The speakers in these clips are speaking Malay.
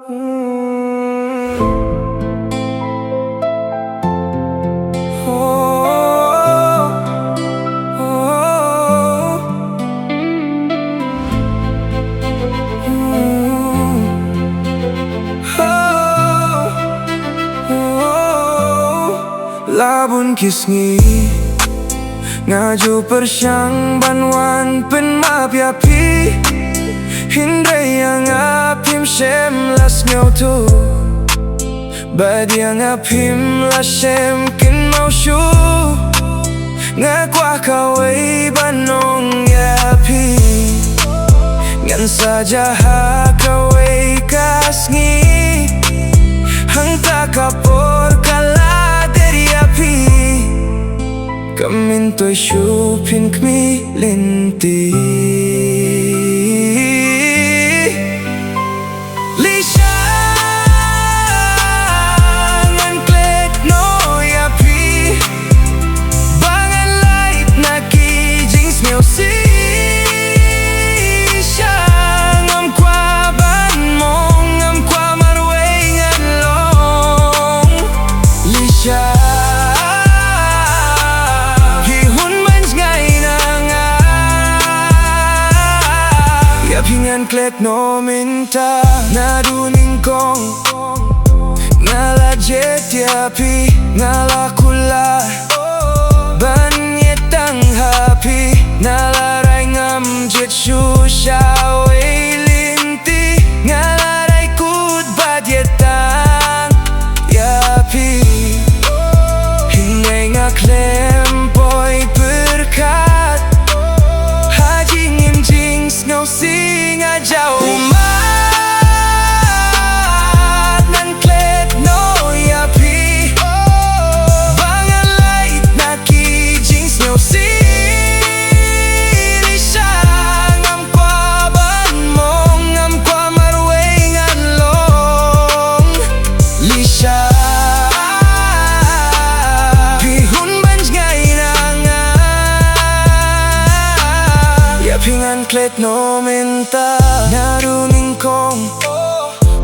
Labun Sngi ngaju pyrshang banwan pynmap yapi hindray yang apim shem las ngau tu badi yang apim las shem kin mau shu ngakwa kawai banong yapi ngan saja ha kawai kasngi hang tak kapor kala Kaminto'y syupin kmi linti Ngan Klet Noh yapi Bangan light na kijings miao si Ngam kwa ban mong ngam kwa marway ngan long Lisha Ngan Klet Noh minta naduning kong ngala jet yapi ngala kula banyetang hapi nalaray ngam jet shusha linti ngalaray kud badyetang yapi hingay nga klempoy berkat haji ngimjings ngau sing aja umat Ngan Klet Noh yapi bangan light na kijings ngau sing isya ngam kwa ban mong ngam kwa marway ngan long lisya pihun banj ngay na nga yapi Ngan Klet Noh minta naruning kong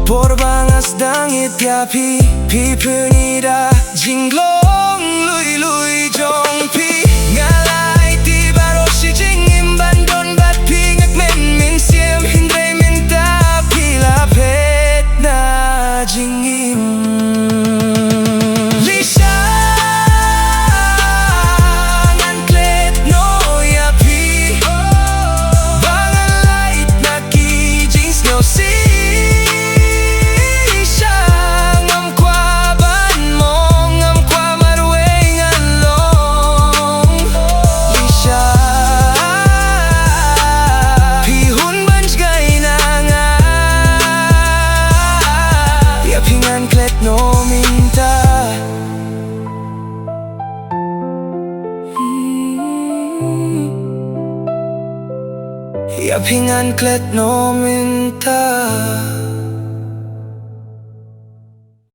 porbangas dangit yapi pipunida jinglong lui lui jong pi ngalay ti baro si jingim bandon bat pingak men min siem hindray minta pilapet na jingim Lisha Ngan Klet Noh yapi bangan light na kijings ngau si Ngan Klet Noh minta yapi Ngan Klet Noh minta